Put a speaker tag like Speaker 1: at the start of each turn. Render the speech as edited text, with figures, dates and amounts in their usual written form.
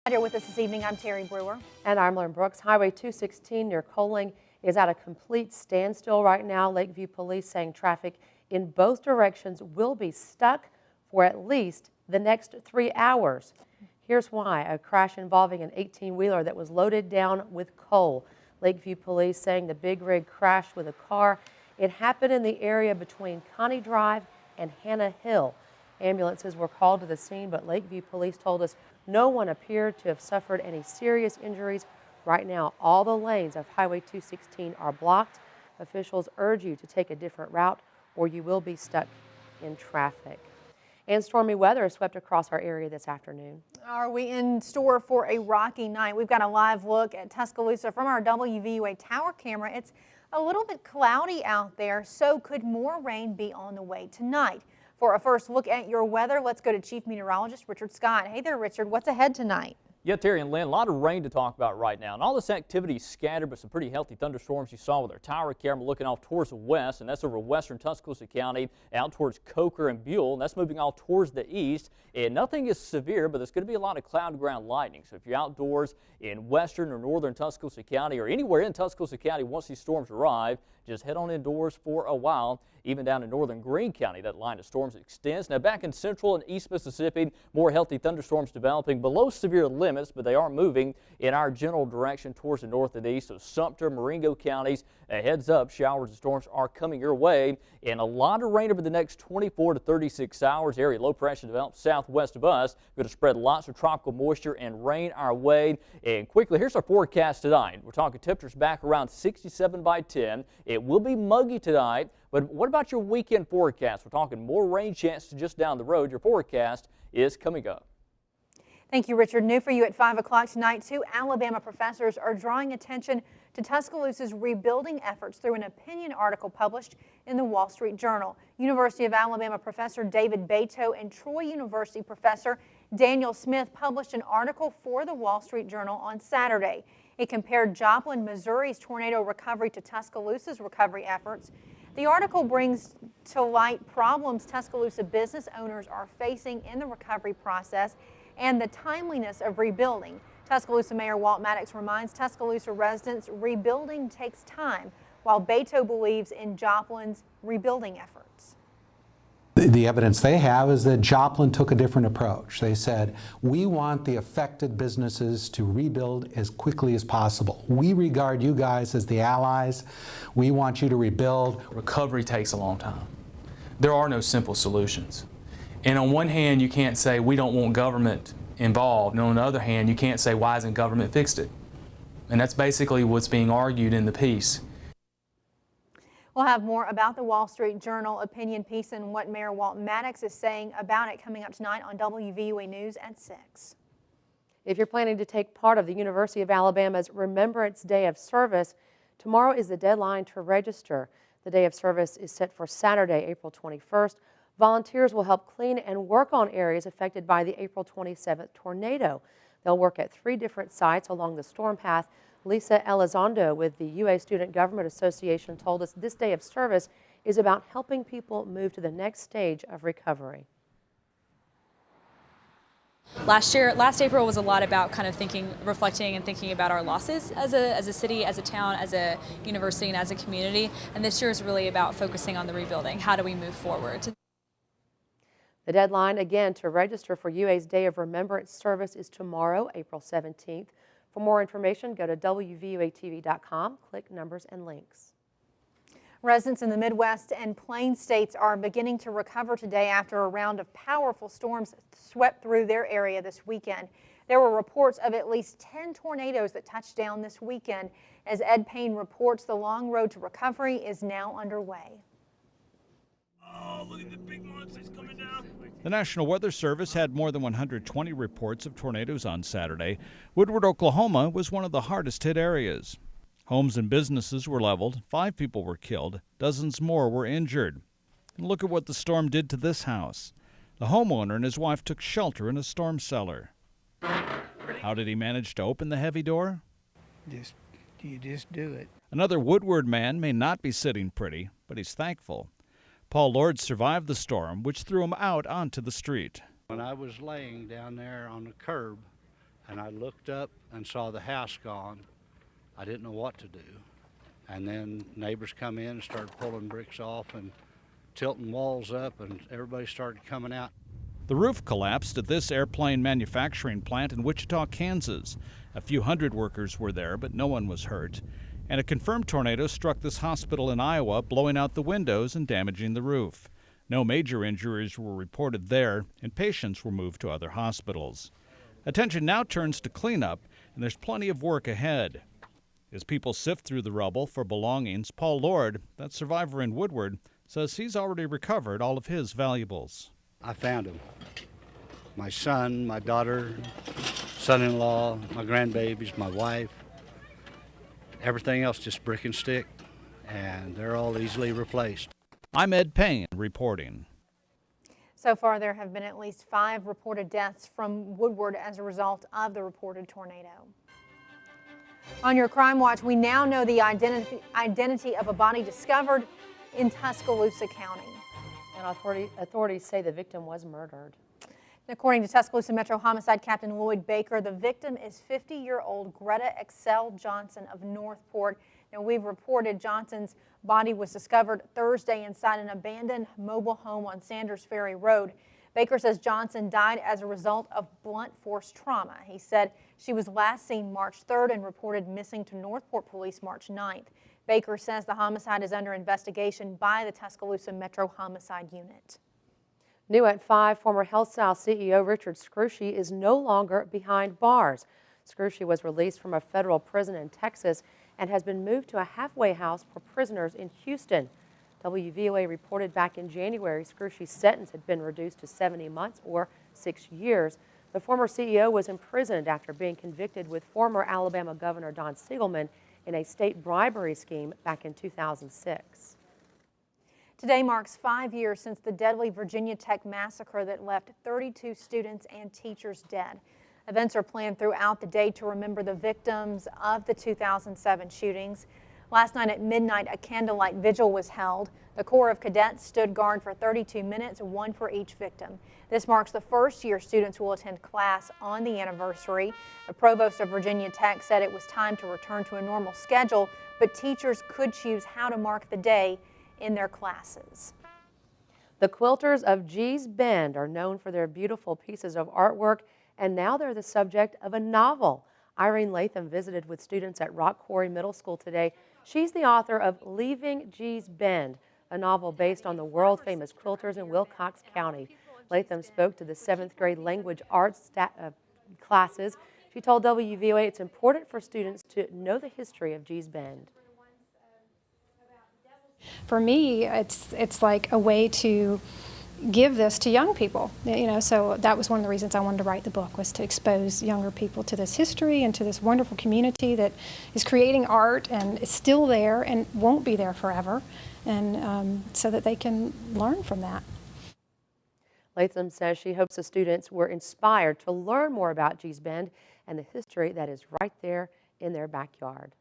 Speaker 1: Here with us this evening, I'm Terry Brewer.
Speaker 2: And I'm Lauren Brooks. Highway 216 near Coaling is at a complete standstill right now. Lakeview police saying traffic in both directions will be stuck for at least the next 3 hours. Here's why. A crash involving an 18-wheeler that was loaded down with coal. Lakeview police saying the big rig crashed with a car. It happened in the area between Connie Drive and Hannah Hill. Ambulances were called to the scene, but Lakeview police told us no one appeared to have suffered any serious injuries. Right now, all the lanes of Highway 216 are blocked. Officials urge you to take a different route or you will be stuck in traffic. And stormy weather swept across our area this afternoon.
Speaker 1: Are we in store for a rocky night? We've got a live look at Tuscaloosa from our WVUA tower camera. It's a little bit cloudy out there, so could more rain be on the way tonight? For a first look at your weather, let's go to Chief Meteorologist Richard Scott. Hey there, Richard. What's ahead tonight?
Speaker 3: Yeah, Terry and Lynn, a lot of rain to talk about right now. And all this activity is scattered, but some pretty healthy thunderstorms you saw with our tower camera looking off towards the west, and that's over western Tuscaloosa County, out towards Coker and Buell, and that's moving off towards the east. And nothing is severe, but there's going to be a lot of cloud ground lightning. So if you're outdoors in western or northern Tuscaloosa County or anywhere in Tuscaloosa County once these storms arrive, just head on indoors for a while. Even down in northern Greene County, that line of storms extends. Now back in central and east Mississippi, more healthy thunderstorms developing below severe limits, but they are moving in our general direction towards the north and east. So Sumter, Marengo counties, a heads up, showers and storms are coming your way. And a lot of rain over the next 24 to 36 hours. Area low pressure develops southwest of us. Going to spread lots of tropical moisture and rain our way. And quickly, here's our forecast tonight. We're talking temperatures back around 67 by 10. It will be muggy tonight. But what about your weekend forecast? We're talking more rain chances just down the road. Your forecast is coming up.
Speaker 1: Thank you, Richard. New for you at 5 o'clock tonight, 2 Alabama professors are drawing attention to Tuscaloosa's rebuilding efforts through an opinion article published in the Wall Street Journal. University of Alabama professor David Beto and Troy University professor Daniel Smith published an article for the Wall Street Journal on Saturday. It compared Joplin, Missouri's tornado recovery to Tuscaloosa's recovery efforts. The article brings to light problems Tuscaloosa business owners are facing in the recovery process and the timeliness of rebuilding. Tuscaloosa Mayor Walt Maddox reminds Tuscaloosa residents rebuilding takes time, while Beto believes in Joplin's rebuilding efforts.
Speaker 4: The evidence they have is that Joplin took a different approach. They said, we want the affected businesses to rebuild as quickly as possible. We regard you guys as the allies. We want you to rebuild.
Speaker 5: Recovery takes a long time. There are no simple solutions. And on one hand, you can't say we don't want government involved. And on the other hand, you can't say why hasn't government fixed it? And that's basically what's being argued in the piece.
Speaker 1: We'll have more about the Wall Street Journal opinion piece and what Mayor Walt Maddox is saying about it coming up tonight on WVUA News at 6.
Speaker 2: If you're planning to take part of the University of Alabama's Remembrance Day of Service, tomorrow is the deadline to register. The day of service is set for Saturday, April 21st. Volunteers will help clean and work on areas affected by the April 27th tornado. They'll work at 3 different sites along the storm path. Lisa Elizondo with the UA Student Government Association told us this day of service is about helping people move to the next stage of recovery.
Speaker 6: Last April was a lot about kind of reflecting and thinking about our losses as a city, as a town, as a university, and as a community. And this year is really about focusing on the rebuilding. How do we move forward?
Speaker 2: The deadline again to register for UA's Day of Remembrance service is tomorrow, April 17th. For more information, go to WVUATV.com, click numbers and links.
Speaker 1: Residents in the Midwest and Plains states are beginning to recover today after a round of powerful storms swept through their area this weekend. There were reports of at least 10 tornadoes that touched down this weekend. As Ed Payne reports, the long road to recovery is now underway.
Speaker 7: Oh, look at the big monsters coming down.
Speaker 8: The National Weather Service had more than 120 reports of tornadoes on Saturday. Woodward, Oklahoma was one of the hardest hit areas. Homes and businesses were leveled, 5 people were killed, dozens more were injured. And look at what the storm did to this house. The homeowner and his wife took shelter in a storm cellar. How did he manage to open the heavy door?
Speaker 9: You just do it.
Speaker 8: Another Woodward man may not be sitting pretty, but he's thankful. Paul Lord survived the storm, which threw him out onto the street.
Speaker 9: When I was laying down there on the curb,
Speaker 10: and I looked up and saw the house gone. I didn't know what to do. And then neighbors come in and started pulling bricks off and tilting walls up, and everybody started coming out.
Speaker 8: The roof collapsed at this airplane manufacturing plant in Wichita, Kansas. A few hundred workers were there, but no one was hurt. And a confirmed tornado struck this hospital in Iowa, blowing out the windows and damaging the roof. No major injuries were reported there, and patients were moved to other hospitals. Attention now turns to cleanup, and there's plenty of work ahead. As people sift through the rubble for belongings, Paul Lord, that survivor in Woodward, says he's already recovered all of his valuables.
Speaker 10: I found them. My son, my daughter, son-in-law, my grandbabies, my wife. Everything else just brick and stick, and they're all easily replaced.
Speaker 8: I'm Ed Payne reporting.
Speaker 1: So far, there have been at least 5 reported deaths from Woodward as a result of the reported tornado. On your Crime Watch, we now know the identity of a body discovered in Tuscaloosa County.
Speaker 2: And authorities say the victim was murdered.
Speaker 1: According to Tuscaloosa Metro Homicide Captain Lloyd Baker, the victim is 50-year-old Greta Excel Johnson of Northport. Now, we've reported Johnson's body was discovered Thursday inside an abandoned mobile home on Sanders Ferry Road. Baker says Johnson died as a result of blunt force trauma. He said she was last seen March 3rd and reported missing to Northport Police March 9th. Baker says the homicide is under investigation by the Tuscaloosa Metro Homicide Unit.
Speaker 2: New at 5, former HealthSouth CEO Richard Scrushy is no longer behind bars. Scrushy was released from a federal prison in Texas and has been moved to a halfway house for prisoners in Houston. WVUA reported back in January Scrushy's sentence had been reduced to 70 months or 6 years. The former CEO was imprisoned after being convicted with former Alabama Governor Don Siegelman in a state bribery scheme back in 2006.
Speaker 1: Today marks 5 years since the deadly Virginia Tech massacre that left 32 students and teachers dead. Events are planned throughout the day to remember the victims of the 2007 shootings. Last night at midnight, a candlelight vigil was held. The Corps of Cadets stood guard for 32 minutes, one for each victim. This marks the first year students will attend class on the anniversary. The provost of Virginia Tech said it was time to return to a normal schedule, but teachers could choose how to mark the day in their classes.
Speaker 2: The quilters of Gee's Bend are known for their beautiful pieces of artwork, and now they're the subject of a novel. Irene Latham visited with students at Rock Quarry Middle School today. She's the author of Leaving Gee's Bend, a novel based on the world-famous quilters in Wilcox County. Latham spoke to the 7th grade language arts classes. She told WVUA it's important for students to know the history of Gee's Bend.
Speaker 11: For me, it's like a way to give this to young people, so that was one of the reasons I wanted to write the book, was to expose younger people to this history and to this wonderful community that is creating art and is still there and won't be there forever, and so that they can learn from that.
Speaker 2: Latham says she hopes the students were inspired to learn more about Gee's Bend and the history that is right there in their backyard.